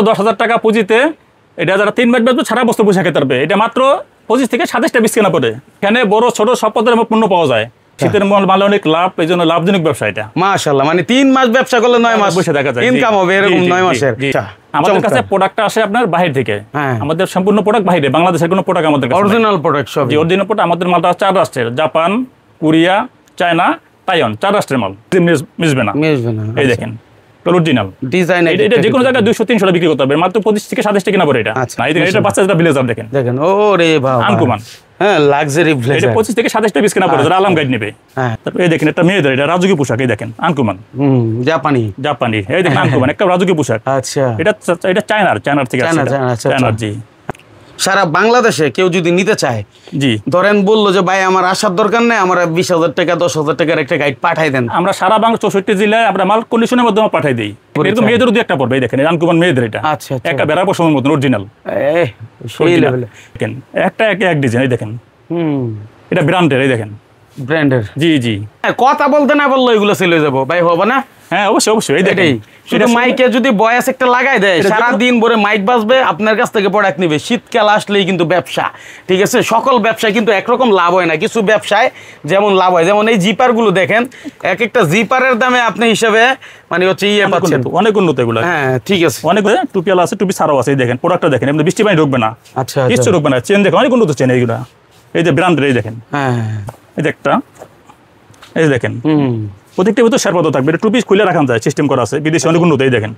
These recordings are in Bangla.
10,000 টাকা পুঁজিতে এটা যারা 3 মাস বেচবে সারা বছর বসে খেতে পারবে। এটা মাত্র 25 থেকে 27টা পিস কেনা পড়ে। এখানে বড় ছোট সব পদের পণ্য পাওয়া যায়। শীতের মালে অনেক লাভ, এই জন্য লাভজনক ব্যবসা এটা। মাশাআল্লাহ, মানে 3 মাস ব্যবসা করলে 9 মাস বসে দেখা যায়, ইনকাম হবে এরকম 9 মাসের। আমাদের কাছে প্রোডাক্টটা আসে আপনার বাইরে থেকে। আমাদের সম্পূর্ণ প্রোডাক্ট বাইরে, বাংলাদেশের কোনো প্রোডাক্ট আমাদের কাছে অরিজিনাল প্রোডাক্ট সব। জি, অরিজিনাল প্রোডাক্ট। আমাদের মালটা 4 রাষ্ট্রের, জাপান, কোরিয়া, চায়না, তাইওয়ান, 4 রাষ্ট্রের মাল। মিশবে না। এই দেখেন অরিজিনাল ডিজাইন। এটা যে কোনো জায়গায় 200-300 টাকা বিক্রি করতে হবে, মাত্র 25 থেকে 27 টাকা কিনা পড়ে এটা। এটা বাচ্চাদের ব্লেজার দেখেন ওরে বাবা, আনকমন। হ্যাঁ, লাক্সারি ব্লেজার। এটা 25 থেকে 27 টাকা পিস কিনা পড়ে, যারা আলম গাইড নেবে। তারপর এই দেখেন এটা মেয়েদের, এটা রাজকীয় পোশাক। এই দেখেন আনকমন, জাপানি। এই দেখেন আনকমন একটা রাজকীয় পোশাক। আচ্ছা, এটা চায়নার থেকে আসছে। চায়নার। জি। সারা বাংলাদেশে কেউ যদি নিতে চায়, জি ধরেন বললো যে ভাই আমার আসার দরকার নেই, আমার 20,000 টাকা 10,000 টাকার একটা গাইড পাঠাই দেন, আমরা সারা বাংলা 64 জেলায় আমরা মাল কন্ডিশনের মাধ্যমে পাঠাই দিই। এরকম মেয়েদেরও দুই একটা পড়বে। এই দেখেন আনকমন মেয়েদের এটা। আচ্ছা, একটা বেড়া পশমের মতন অরিজিনাল। দেখেন একটা এক ডিজাইন। এই দেখেন এটা ব্র্যান্ডের। এই দেখেন ব্র্যান্ডের। জি জি, কথা বলতে না বললো এগুলো চলে যাবো ভাই, হবে না? হ্যাঁ, অবশ্যই। এই দেখেন শুধু মাইকে যদি ভয়েস একটা লাগাই দেয়, সারা দিন ভরে মাইক বাজবে, আপনার কাছ থেকে প্রোডাক্ট নিবে। শীতকাল আসলেই কিন্তু ব্যবসা, ঠিক আছে? সকল ব্যবসায় কিন্তু একরকম লাভ হয় না। কিছু ব্যবসায় যেমন লাভ হয়, যেমন এই জিপার গুলো দেখেন, এক একটা জিপারের দামে আপনি হিসাবে মানে হচ্ছে পাচ্ছেন অনেক উন্নত এগুলো। হ্যাঁ, ঠিক আছে। অনেক টুপিয়ালা আছে, টুপি ছাড়াও আছে। এই দেখেন প্রোডাক্টটা দেখেন, এমনি বৃষ্টি পানি ঢুকবে না। আচ্ছা, কিছু ঢুকবে না। চেন দেখেন অনেক উন্নত চেন এইগুলা। এই যে ব্র্যান্ডের। এই দেখেন, হ্যাঁ, এই যে একটা, এই দেখেন প্রত্যেকটা ভিতরে শেরপাতা থাকবে। এটা টুপি খুলে রাখা যায়, সিস্টেম করা আছে। বিদেশে অনেক উন্নত। এই দেখেন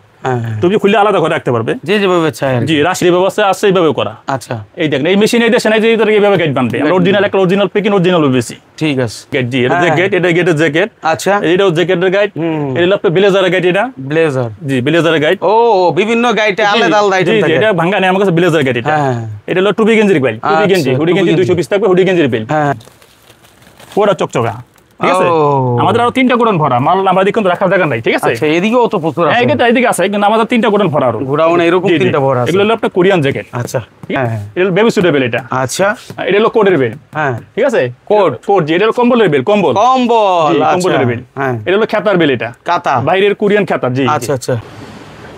টুপি খুলে আলাদা করে রাখতে পারবে, যেভাবে চাই। জি, রাশির ব্যবস্থা আছে এইভাবে করা। আচ্ছা, এই দেখেন এই মেশিন এই দেশে নাই যে এইভাবে গাইড বানবে। আমরা অরিজিনাল একটা অরিজিনাল পেকিং অরিজিনাল বেশি। ঠিক আছে। গেট। জি, এটা জ্যাকেট, এটা গেটের জ্যাকেট। আচ্ছা, এটাও জ্যাকেটের গাইড। এটা হলো ব্লেজারের গাইড। এটা ব্লেজার। জি, ব্লেজারের গাইড। ও, বিভিন্ন গাইডে আলাদা আলাদা আইটেম থাকে। এটা ভাঙা নেই আমার কাছে ব্লেজার গাইড। এটা হলো টুপি গেঞ্জির গাইড। টুপি গেঞ্জি, হুডি গেঞ্জি 200 পিস থাকবে। হুডি গেঞ্জির বিল। হ্যাঁ, পুরো চকচকা। ঠিক আছে। আমাদের আরো 3টা গোডাউন ভরা মাল, আমাদের কিন্তু রাখার জায়গা নাই। ঠিক আছে। আচ্ছা, এদিকেও তো প্রচুর আছে। এদিকে আছে, কিন্তু আমাদের 3টা গোডাউন ভরা। আরো গোডাউন এরকম 3টা ভরা আছে। এগুলো হলো আপনার কোরিয়ান জ্যাকেট। আচ্ছা, হ্যাঁ, এটা হলো বেবি সুটের বেল। এটা আচ্ছা, এটা হলো কোটের বেল। হ্যাঁ, ঠিক আছে। কোট জি, এটা হলো কম্বলের বেল। কম্বলের বেল। হ্যাঁ, এটা হলো খেতার বেল। এটা কাতা, বাইরের কোরিয়ান খেতার। জি। আচ্ছা আচ্ছা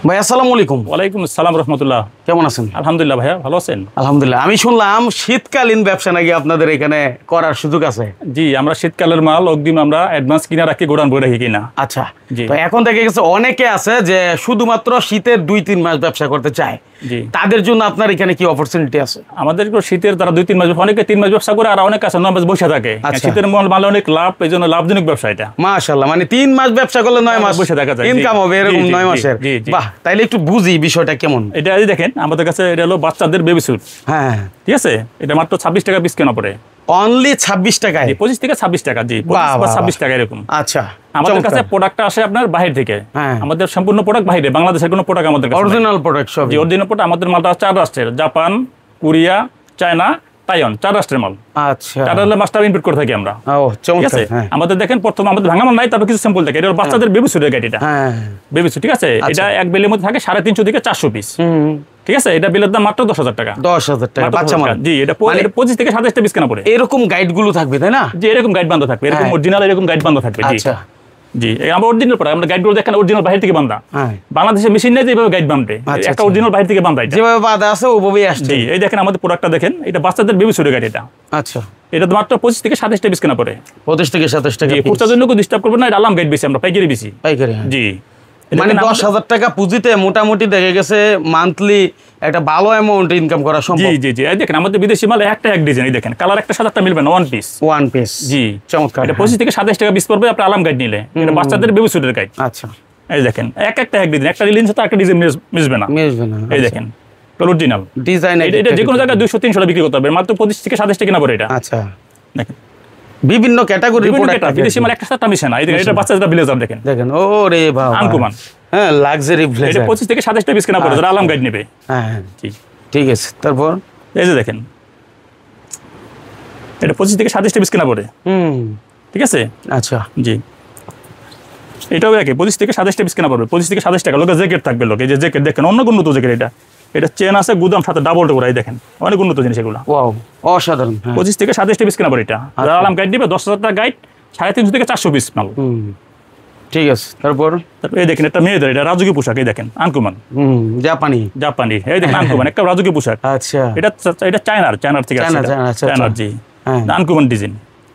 ভাই, আসসালামু আলাইকুম। ওয়ালাইকুম আসসালাম রাহমাতুল্লাহ। কেমন আছেন? আলহামদুলিল্লাহ ভাইয়া, ভালো আছেন? আলহামদুলিল্লাহ। আমি শুনলাম শীতকালীন ব্যবসা নাকি আপনাদের এখানে করার সুযোগ আছে? জি, আমরা শীতকালের মাল অগ্রিম আমরা অ্যাডভান্স কিনা রাখি, গোডাউন বই রাখি কিনা। আচ্ছা, তো এখন থেকে গেছে অনেকে আছে যে শুধুমাত্র শীতের 2-3 মাস ব্যবসা করতে চায়। জি, তাদের জন্য আপনার এখানে কি অপরচুনিটি আছে? আমাদের শীতের তারা 2-3 মাস, অনেকে 3 মাস ব্যবসা করে, আর অনেক আছে 9 মাস বসে থাকে। শীতের মালে অনেক লাভ, এই জন্য লাভজনক ব্যবসা এটা। মাশাআল্লাহ, মানে 3 মাস ব্যবসা করলে 9 মাস বসে থাকা যায়, ইনকাম হবে এরকম 9 মাসের। বাহ, তাইলে একটু বুঝি বিষয়টা কেমন। এটা দেখেন আমাদের কাছে, এটা হলো বাচ্চাদের বেবি স্যুট। হ্যাঁ, ঠিক আছে। এটা মাত্র 26 টাকা পিস কেনা পড়ে। অনলি 26 টাকায়? 25 থেকে 26 টাকা। জি, 26 টাকা এরকম। আচ্ছা, আমাদের কাছে প্রোডাক্টটা আসে আপনার বাইরে থেকে। আমাদের সম্পূর্ণ প্রোডাক্ট বাইরে, বাংলাদেশের কোনো প্রোডাক্ট আমাদের কাছে অরিজিনাল প্রোডাক্ট সব। জি, অরিজিনাল প্রোডাক্ট। আমাদের মালটা 4 রাষ্ট্রের, জাপান, কোরিয়া, চায়না, তাইওয়ান, 4 রাষ্ট্রের মাল। আচ্ছা, 4 রাষ্ট্রের মাস্টার ইম্পোর্ট করে থাকি আমরা। ও, চমৎকার। আমাদের দেখেন প্রথম আমাদের ভাঙা মাল নাই, তারপর কিছু স্যাম্পল থাকে। এটা বাচ্চাদের বেবি স্যুটের গাইড। এটা বেবি স্যুট, ঠিক আছে। এটা এক বেলের মধ্যে থাকে 350 থেকে 400 পিস। ঠিক আছে। এটা বিলের দাম মাত্র 10,000 টাকা। 10,000 টাকা বাচ্চা মাল। জি, এটা 25 থেকে 27টা পিস কেনা পড়ে। এরকম গাইড গুলো থাকবে, তাই না? জি, এরকম গাইড বান্ধা থাকবে, এরকম অরিজিনাল এরকম গাইড বান্ধা থাকবে। আচ্ছা, জি, আমরা অরিজিনাল পড়া, আমরা গাইড গুলো দেখেন অরিজিনাল বাইরে থেকে বান্ধা। বাংলাদেশের মেশিন নেই যেভাবে গাইড বাঁধে, একটা অরিজিনাল বাইরে থেকে বান্ধা, যেভাবে বাঁধা আছে ওভাবেই আসছে। জি, এই দেখেন আমাদের প্রোডাক্টটা দেখেন, এটা বাচ্চাদের বেবি স্যুটের গাইড। এটা আচ্ছা, এটা মাত্র 25 থেকে 27টা পিস কেনা পড়ে। 25 থেকে 27 টাকা। খুচরা জন্য কোনো ডিস্টার্ব করবে না। এটা আলাম গাইড বেশি, আমরা পাইকারি বেশি। পাইকারি? জি, মানে 10,000 টাকা পুঁজিতে মোটামুটি দেখে গেছে মান্থলি একটা ভালো অ্যামাউন্ট ইনকাম করা সম্ভব। জি জি জি, এই দেখেন আমাদের বিদেশি মাল একটা এক ডিজাইন। এই দেখেন কালার একটা সাদাটা মিলবে না, ওয়ান পিস। জি, চমৎকার। এটা 25 থেকে 27 টাকা পিস পড়বে আপনার আলাম গাইড নিলে। এটা বাচ্চাদের বেবি স্যুটের গাইড। আচ্ছা, এই দেখেন একটা এক ডিজাইন, একটা ডিজাইন সাথে একটা ডিজাইন মিশবে না। এই দেখেন অরিজিনাল ডিজাইন। এটা যে কোনো জায়গায় 200-300 টাকা বিক্রি করতে হবে, মাত্র 25 থেকে 27 টাকা কিনা পড়ে এটা। আচ্ছা, দেখেন বিভিন্ন ক্যাটাগরির প্রোডাক্ট। বিদেশি মাল একটা সাথে মিশে না। এই দেখেন এটা বাচ্চাদের ব্লেজার। দেখেন ওরে বাবা, আনকমন। হ্যাঁ, লাক্সারি ব্লেজার। এটা 25 থেকে 27 টাকা পিস কেনা পড়ে, যারা আলাম গাইড নেবে। হ্যাঁ, ঠিক আছে। তারপর এই যে দেখেন, এটা 25 থেকে 27 টাকা পিস কেনা পড়ে। ঠিক আছে। আচ্ছা, জি, এটাও একই 25 থেকে 27 টাকা পিস কেনা পড়বে। 25 থেকে 27 টাকা। লোকে জ্যাকেট থাকবে, লোকে যে জ্যাকেট দেখেন অন্য উন্নত জ্যাকেট। এটা চেন আছে, গুদাম সাথে ডাবল টোকরা। এই দেখেন অনেক উন্নত জিনিস এগুলো। ওয়াও, অসাধারণ। 25 থেকে 27 টাকা পিস কেনা পড়ে এটা। যারা আলাম গাইড নেবে 10,000 টাকা গাইড, 350 থেকে 400 পিস মাল। ঠিক আছে। তারপর এই দেখেন একটা মেয়েদের, এটা রাজকীয় পোশাক, এই দেখেন আনকমন, জাপানি জাপানি, এই দেখেন আনকমন একটা রাজকীয় পোশাক। আচ্ছা, এটা চায়নার থেকে আছে, চায়নার, জি, আনকমন ডিজাইন।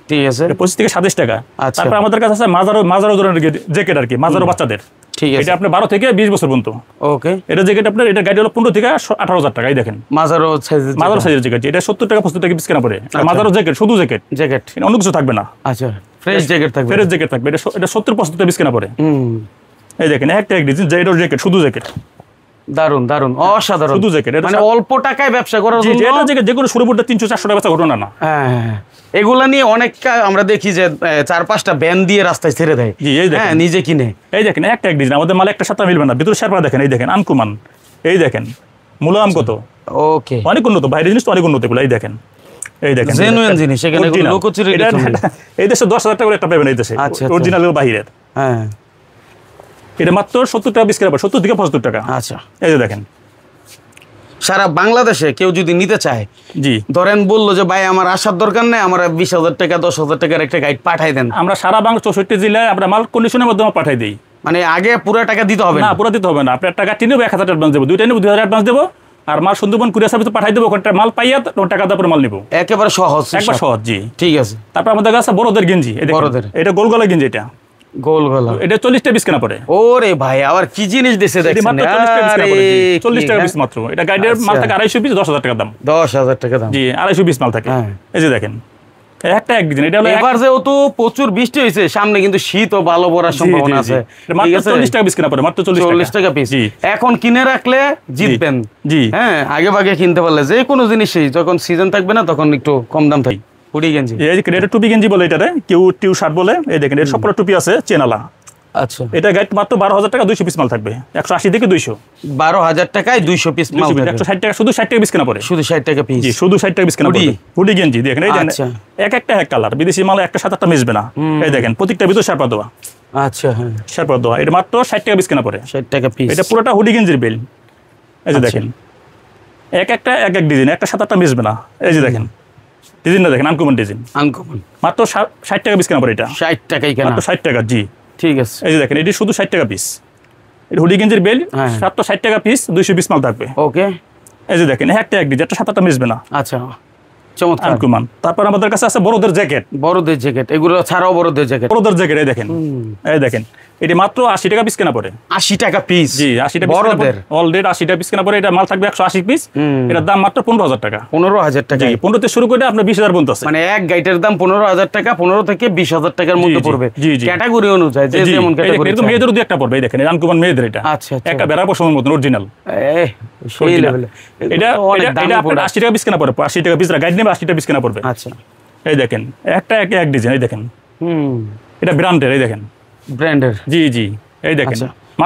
ঠিক আছে, 25 থেকে 27 টাকা। তারপর আমাদের কাছে আছে মাজারো ধরনের জ্যাকেট আর কি, মাজারো বাচ্চাদের। ঠিক আছে, এটা আপনার 12 থেকে 20 বছর পর্যন্ত। ওকে, এটা জ্যাকেট আপনার, এটা গাড়ি হলো 15 থেকে 18,000 টাকা। এই দেখেন মাজারো সাইজের জ্যাকেট, এটা 70 টাকা 75 টাকা পিস কেনা পড়ে। মাজারো জ্যাকেট, শুধু জ্যাকেট, অন্য কিছু থাকবে না। আচ্ছা, ফ্রেশ জ্যাকেট থাকবে, ফ্রেশ জ্যাকেট থাকবে। এটা 70-75 টাকা পিস কেনা পড়ে। এই দেখেন একটা এক ডিজাইন, যে এটা জ্যাকেট, শুধু জ্যাকেট, দারুন দারুন, অসাধারণ, শুধু জ্যাকেট। মানে অল্প টাকায় ব্যবসা করার জন্য এটা জ্যাকেট যে কোনো শুরুপুরটা 300-400 টাকা বেচা ঘটনা না। হ্যাঁ, এগুলা নিয়ে অনেক আমরা দেখি যে 4-5টা ব্যান দিয়ে রাস্তায় ছেড়ে দেয়, হ্যাঁ, নিজে কিনে। এই দেখেন একটা এক ডিজাইন, আমাদের মাল একটা সাথে মিলবে না, ভিতরে শেরপা দেখেন, এই দেখেন আনকুমান, এই দেখেন মুলাম কত, ওকে, অনেক উন্নত, বাইরের জিনিস তো অনেক উন্নত এগুলো। এই দেখেন, এই দেখেন জেনুইন জিনিস, এখানে কোনো লোকচুরি এই দেশে 10,000 টাকা করে একটা পাবেন এই দেশে, অরিজিনাল বাহিরের। হ্যাঁ, এটা মাত্র 70 টাকা পিস কেনা, 70 থেকে 75 টাকা। আচ্ছা, এই যে দেখেন, সারা বাংলাদেশে কেউ যদি নিতে চায়, জি, ধরেন বললো যে ভাই আমার আসার দরকার নেই, আমার 20,000 টাকা 10,000 টাকার একটা গাইড পাঠাই দেন, আমরা সারা বাংলা 64 জেলায় আমরা মাল কন্ডিশনের মাধ্যমে পাঠাই দিই। মানে আগে পুরো টাকা দিতে হবে না? পুরো দিতে হবে না, আপনার টাকা টিনেব, 1,000 অ্যাডভান্স দেবো, 2টা নেবো 2,000 অ্যাডভান্স দেবো, আর মাল সুন্দরবন কুরিয়ার সার্ভিসে পাঠাই দেবো, ওখানটা মাল পাইয়া টাকা দেওয়ার পর মাল নিবো। একেবারে সহজ, একবার সহজ, জি, ঠিক আছে। তারপর আমাদের কাছে বড়দের গেঞ্জি, বড়দের, এটা গোল গলা গেঞ্জি, এটা গোল গলা, এটা 40 টাকা পিস কেনা পড়ে। ওরে ভাই, আবার কি জিনিস দেশে দেখছেন, মাত্র 40 টাকা পিস মাত্র। এটা গাইডের মাল থাকে 250 পিস, 10,000 টাকা দাম, 10,000 টাকা দাম, জি, 250 পিস মাল থাকে। এই যে দেখেন একটা এক দিন, এটা হলো এবার যেহেতু প্রচুর বৃষ্টি হয়েছে, সামনে কিন্তু শীত ও ভালো পড়ার সম্ভাবনা আছে। মাত্র 40 টাকা পিস কেনা পড়ে, মাত্র 40 টাকা পিস। এখন কিনে রাখলে জিতবেন, জি, হ্যাঁ, আগে ভাগে কিনতে পারলে যে কোনো জিনিসই যখন সিজন থাকবে না তখন একটু কম দাম থাকে। হুডি গেঞ্জি, এই যে এটা টুপি গেঞ্জি বলে, এটারে কেউ টিউ শার্ট বলে। এই দেখেন এর সবকটা টুপি আছে চেনালা। আচ্ছা, এটা গাইড মাত্র 12,000 টাকা, 200 পিস মাল থাকবে, 180 থেকে 200। 12,000 টাকায় 200 পিস মাল, 160 টাকা, শুধু 60 টাকা পিস কেনা পড়ে, শুধু 60 টাকা পিস, জি, শুধু 60 টাকা পিস কেনা পড়ে। হুডি গেঞ্জি দেখেন, এই দেখেন একটা এক কালার, বিদেশি মাল একটা সাথে একটা মিশবে না। এই দেখেন প্রত্যেকটা ভিতর শেরপা দেওয়া। আচ্ছা, হ্যাঁ, শেরপা দেওয়া। এটা মাত্র 60 টাকা পিস কেনা পড়ে, 60 টাকা পিস। এটা পুরোটা হুডি গেঞ্জির বেল। এই যে দেখেন একটা এক ডিজাইন, একটা সাথে একটা মিশবে না। এই যে দেখেন ডিজাইনটা দেখেন, আনকমন ডিজাইন, আনকমন, মাত্র 60 টাকা পিস কেনা পড়ে। এটা 60 টাকাই কেনা, মাত্র 60 টাকা, জি, ঠিক আছে। এই যে দেখেন এটি শুধু 60 টাকা পিস, এটা হুডি গেঞ্জির বেল, মাত্র 60 টাকা পিস, 200 পিস মাল থাকবে, ওকে। এই যে দেখেন একটা এক ডিজাইন, একটা সাথে একটা মিশবে না। আচ্ছা, চমৎকার, আনকমন। তারপর আমাদের কাছে আছে বড়দের জ্যাকেট, এগুলো ছাড়াও বড়দের জ্যাকেট, এই দেখেন, এই দেখেন এটি মাত্র 80 টাকা পিস কেনা পড়ে, 80 টাকা পিস, জি, 80 টাকা বড়দের, অলরেডি 80 টাকা পিস কেনা পড়ে। এটা মাল থাকবে 180 পিস, এটার দাম মাত্র 15,000 টাকা, 15,000 টাকা, জি, 15 থেকে শুরু করে আপনার 20,000 পর্যন্ত আছে। মানে এক গাইটের দাম 15,000 টাকা, 15 থেকে 20,000 টাকার মধ্যে পড়বে, ক্যাটাগরি অনুযায়ী, যে যেমন ক্যাটাগরি। এরকম মেয়েদের দুই একটা পড়বে, এই দেখেন আনকমন মেয়েদের, এটা একটা বেড়া পশমের মতন অরিজিনাল, সেই লেভেল। এটা আপনার 80 টাকা পিস কেনা পড়বে, 80 টাকা পিস গাইড নেবে, 80 টাকা পিস কেনা পড়বে। আচ্ছা, এই দেখেন একটা এক ডিজাইন, এই দেখেন, এটা ব্র্যান্ডের, এই দেখেন ব্র্যান্ডের, জি, জি, এই দেখেন।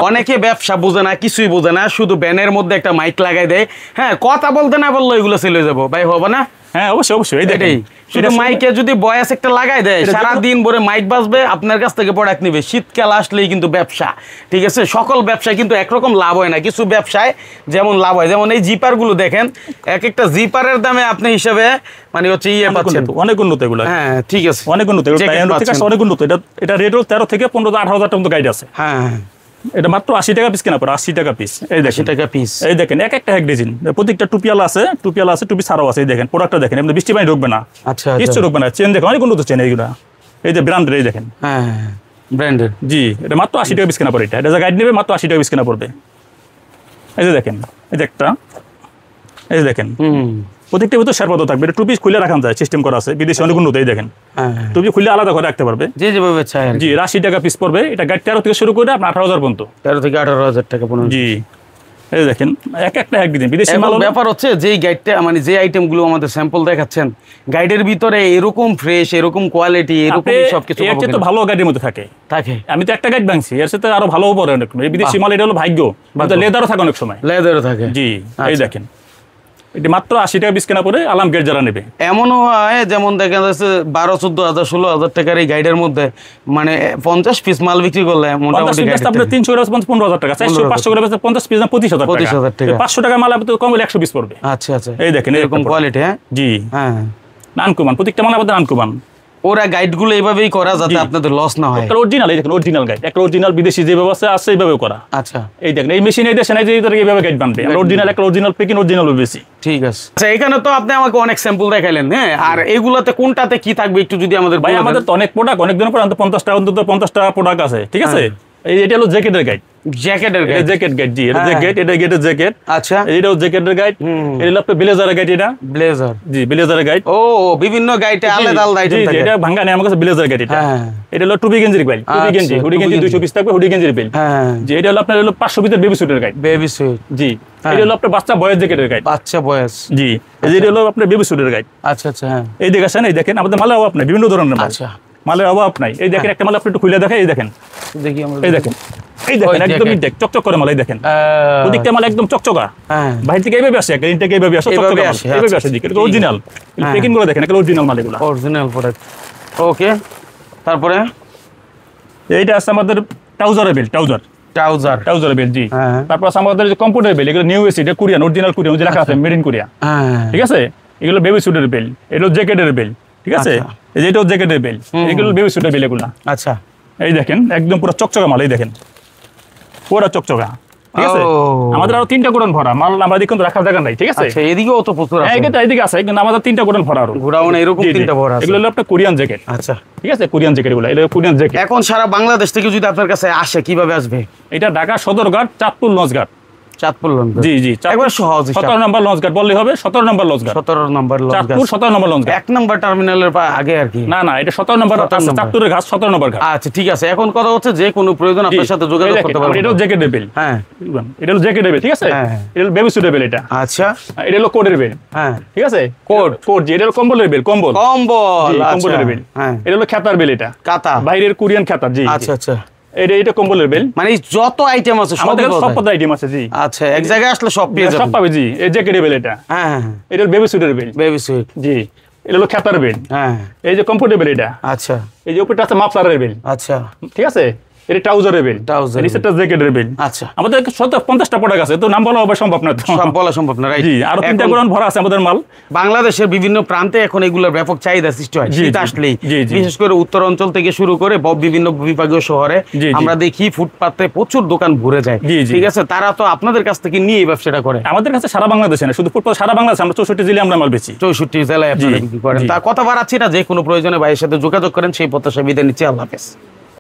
অনেকে ব্যবসা বোঝে না, কিছুই বোঝে না, শুধু ব্যানের মধ্যে একটা মাইক লাগাই দেয়, হ্যাঁ, কথা বলতে না বললো এগুলো চলে যাবো, ভাই হবে না? হ্যাঁ, অবশ্যই অবশ্যই, এই দেখেন শুধু মাইকে যদি বয়স একটা লাগাই দেয়, সারা দিন ভরে মাইক বাজবে, আপনার কাছ থেকে প্রোডাক্ট নিবে। শীতকাল আসলেই কিন্তু ব্যবসা, ঠিক আছে, সকল ব্যবসায় কিন্তু একরকম লাভ হয় না, কিছু ব্যবসায় যেমন লাভ হয়। যেমন এই জিপার গুলো দেখেন, এক একটা জিপারের দামে আপনি হিসাবে মানে হচ্ছে পাচ্ছেন, অনেক উন্নত এগুলো, হ্যাঁ, ঠিক আছে, অনেক উন্নত, অনেক উন্নত। এটা রেট হল 13 থেকে 15,000-18,000 টাকা গাইড আছে, হ্যাঁ, এটা মাত্র 80 টাকা পিস কেনা পড়ে, 80 টাকা পিস। এই দেখেন 80 টাকা পিস, এই দেখেন একটা এক ডিজাইন, প্রত্যেকটা টুপিয়ালা আছে, টুপি ছাড়াও আছে। এই দেখেন প্রোডাক্টটা দেখেন, আপনি বৃষ্টি পানি ঢুকবে না, আচ্ছা, কিছু ঢুকবে না। চেন দেখেন, অনেক উন্নত চেন এইগুলা, এই যে ব্র্যান্ডের, এই দেখেন, হ্যাঁ, ব্র্যান্ডের, জি, এটা মাত্র 80 টাকা পিস কেনা পড়ে। এটা গাইড নেবে, মাত্র 80 টাকা পিস কেনা পড়বে। এই যে দেখেন, এই যে একটা, এই যে দেখেন প্রত্যেকটা ভিতর শেরপা থাকবে, এটা টুপি খুলে রাখা যায়, সিস্টেম করা আছে, বিদেশি অনেক উন্নত। এই দেখেন টুপি খুলে আলাদা করে রাখতে পারবে, যেভাবে চাই, জি, 80 টাকা পিস পড়বে। এটা গাইড 13 থেকে শুরু করে আপনার 18,000 পর্যন্ত, 13 থেকে 18,000 টাকা পর্যন্ত, জি। এই দেখেন একটা একদিন বিদেশি মাল। ব্যাপার হচ্ছে যে গাইডটা মানে যে আইটেমগুলো আমাদের স্যাম্পল দেখাচ্ছেন, গাইডের ভিতরে এরকম ফ্রেশ, এরকম কোয়ালিটি, এরকম সবকিছু এর চেয়ে তো ভালো গাইডের মধ্যে থাকে। আমি তো একটা গাইড ভাঙছি, এর সাথে আরো ভালোও পড়ে অনেক। এই বিদেশি মাল এটা হলো ভাগ্য, লেদারও থাকে অনেক সময়, লেদারও থাকে, জি। এই দেখেন এটি মাত্র 80 টাকা পিস কেনা পড়ে, আলাম গেট যারা নেবে। এমনও হয় যেমন দেখা যাচ্ছে 12,000, 14,000, 16,000 টাকার এই গাইডের মধ্যে মানে 50 পিস মাল বিক্রি করলে মোটামুটি 300 করে 15,000 টাকা, 400 500 করে 50 পিস না 25,000 টাকা, 500 টাকা মাল আপনি কম হলে 100 পিস পড়বে। আচ্ছা আচ্ছা, এই দেখেন এরকম কোয়ালিটি, হ্যাঁ, জি, হ্যাঁ, আনকমন প্রত্যেকটা মাল আমাদের আনকমন। ওরা গাইডগুলো এইভাবেই করা যাতে আপনাদের লস না হয়। অরিজিনাল, এই দেখেন অরিজিনাল গাইড, একটা অরিজিনাল বিদেশি যেভাবে আছে এইভাবে করা। আচ্ছা, এই দেখেন এই মেশিন এই দেশে নাই যে এইভাবে গাইড বানবে, অরিজিনাল একটা অরিজিনাল পেকিং অরিজিনাল বেশি। ঠিক আছে। আচ্ছা, এখানে তো আপনি আমাকে অনেক স্যাম্পল দেখাইলেন, হ্যাঁ, আর এগুলাতে কোনটাতে কি থাকবে একটু যদি আমাদের ভাই, আমাদের তো অনেক প্রোডাক্ট, অনেক দিন পর অন্তত 50টা প্রোডাক্ট আছে, ঠিক আছে। এটা হলো জ্যাকেটের গাইড, জ্যাকেটের গাইড, জ্যাকেট গাইড, জি এটা জ্যাকেট, এটা গেটের জ্যাকেট। আচ্ছা, এটাও জ্যাকেটের গাইড। এটা হলো আপনার ব্লেজারের গাইড, এটা ব্লেজার, জি ব্লেজারের গাইড। ও বিভিন্ন গাইডে আলাদা আলাদা আইটেম থাকে, এটা ভাঙা নেই আমার কাছে ব্লেজার গাইড। এটা এটা হলো টুপি গেঞ্জির গাইড, টুপি গেঞ্জি, হুডি গেঞ্জি 200 পিস থাকবে, হুডি গেঞ্জির বিল। জি এটা হলো আপনার হলো 500 পিসের বেবি স্যুটের গাইড, বেবি স্যুট, জি। এটা হলো আপনার বাচ্চা বয়েস জ্যাকেটের গাইড, বাচ্চা বয়স, জি। এটা হলো আপনার বেবি স্যুটের গাইড। আচ্ছা আচ্ছা, হ্যাঁ। এই দেখেন, এই দেখেন আমাদের মালের অভাব নাই, বিভিন্ন ধরনের মাল। আচ্ছা, মালের অভাব নাই। এই দেখেন একটা মাল আপনি একটু খুলে দেখাই, এই দেখেন, দেখি আমরা, এই দেখেন, এই দেখেন একদম দেখ চকচক করে মাল, এই দেখেন ওদিকটা মাল একদম চকচকা, বাইরে থেকে এইভাবে আসে, একটা ইনটেক এইভাবে আসে, চকচকা মাল এইভাবে আসে, দিকে এটা অরিজিনাল। প্যাকিং করে দেখেন, এটা অরিজিনাল মাল, এগুলো অরিজিনাল প্রোডাক্ট। ওকে, তারপরে এইটা আছে আমাদের ট্রাউজারের বেল্ট, ট্রাউজারের বেল্ট, জি। তারপর আছে আমাদের যে কম্পিউটার বেল্ট, এগুলো নিউ এসি, এটা কোরিয়ান, অরিজিনাল কোরিয়ান, যে লেখা আছে মেড ইন কোরিয়া, ঠিক আছে। এগুলো বেবি স্যুটের বেল্ট, এগুলো জ্যাকেটের বেল্ট, ঠিক আছে। এই যে এটাও জ্যাকেটের বেল্ট, এগুলো বেবি স্যুটের বেল্ট, এগুলো। আচ্ছা, এই দেখেন একদম পুরো চকচকা মাল, এই দেখেন পুরো চকচকা, ঠিক আছে। আমাদের আরো 3টা গোডাউন ভরা মাল, আমাদের কিন্তু রাখার জায়গা নাই, ঠিক আছে। আচ্ছা, এদিকেও তো প্রচুর আছে, এদিকে আছে, কিন্তু আমাদের 3টা গোডাউন ভরা, আরো গোডাউন এরকম 3টা ভরা আছে। এগুলো হলো আপনার কোরিয়ান জ্যাকেট, আচ্ছা, ঠিক আছে, কোরিয়ান জ্যাকেট, এগুলো এটা কোরিয়ান জ্যাকেট। এখন সারা বাংলাদেশ থেকে যদি আপনার কাছে আসে কিভাবে আসবে? এটা ঢাকা সদরঘাট, চাঁদপুর লঞ্চঘাট, চাঁদপুর লঞ্চঘাট, জি জি, একবার সহজ, 17 নম্বর লঞ্চঘাট বললে হবে, 17 নম্বর লঞ্চঘাট, 17 নম্বর লঞ্চঘাট, চাঁদপুর 17 নম্বর লঞ্চঘাট, 1 নম্বর টার্মিনালের আগে আর কি। না এটা 17 নম্বর, চাঁদপুরের ঘাট 17 নম্বর ঘাট। আচ্ছা, ঠিক আছে। এখন কথা হচ্ছে যে কোনো প্রয়োজন আপনার সাথে যোগাযোগ করতে পারবেন। এটাও জ্যাকেটের বেল্ট, হ্যাঁ, এটা হলো জ্যাকেটের বেল্ট, ঠিক আছে। এটা হলো বেবি স্যুটের বেল্ট, এটা। আচ্ছা, এটা হলো কোটের বেল্ট, হ্যাঁ, ঠিক আছে, কোট, জি। এটা হলো কম্বলের বেল্ট, কম্বল, কম্বলের বেল্ট, হ্যাঁ। এটা হলো খেতার বেল্ট, এটা কাতা, বাইরের কোরিয়ান খেতার, জি। আচ্ছা আচ্ছা, এটা কম্বলের বেল্ট, মানে যত আইটেম আছে আমাদের সব পদ আইটেম আছে, জি। আচ্ছা, এক জায়গায় আসলে সব পেয়ে যাবেন, সব পাবে, জি। এই জ্যাকেটের বেল্ট, এটা, হ্যাঁ। এটা হলো বেবি স্যুটের বেল্ট, বেবি স্যুট, জি। এটা হলো খেতার বেল্ট, হ্যাঁ। এই যে কমফোর্টেবল, এটা। আচ্ছা, এই যে উপরটা আছে মাফলারের বেল্ট, আচ্ছা, ঠিক আছে। এটা ট্রাউজারের বেল্ট, নিচেরটা জ্যাকেটের বেল্ট। আচ্ছা, আমাদের 50টা প্রোডাক্ট আছে, তো নাম বলা হবে সম্ভব না, সব বলা সম্ভব না, রাইট। জি, আরো 3টা গোডাউন ভরা আছে আমাদের মাল। বাংলাদেশের বিভিন্ন প্রান্তে এখন এগুলোর ব্যাপক চাহিদা সৃষ্টি হয় শীত আসলেই, বিশেষ করে উত্তর অঞ্চল থেকে শুরু করে বিভিন্ন বিভাগীয় শহরে আমরা দেখি ফুটপাতে প্রচুর দোকান ভরে যায়, ঠিক আছে। তারা তো আপনাদের কাছ থেকে নিয়ে এই ব্যবসাটা করে। আমাদের কাছে সারা বাংলাদেশে না, শুধু ফুটপাত, সারা বাংলাদেশে আমরা 64 জেলায় আমরা মাল বেচি, 64 জেলায় আপনারা বিক্রি করেন। তা কথা বাড়াচ্ছি না, যে কোনো প্রয়োজনে ভাইয়ের সাথে যোগাযোগ করেন, সেই প্রত্যাশা বিদায় নিচ্ছি। আল্লাহ হাফেজ।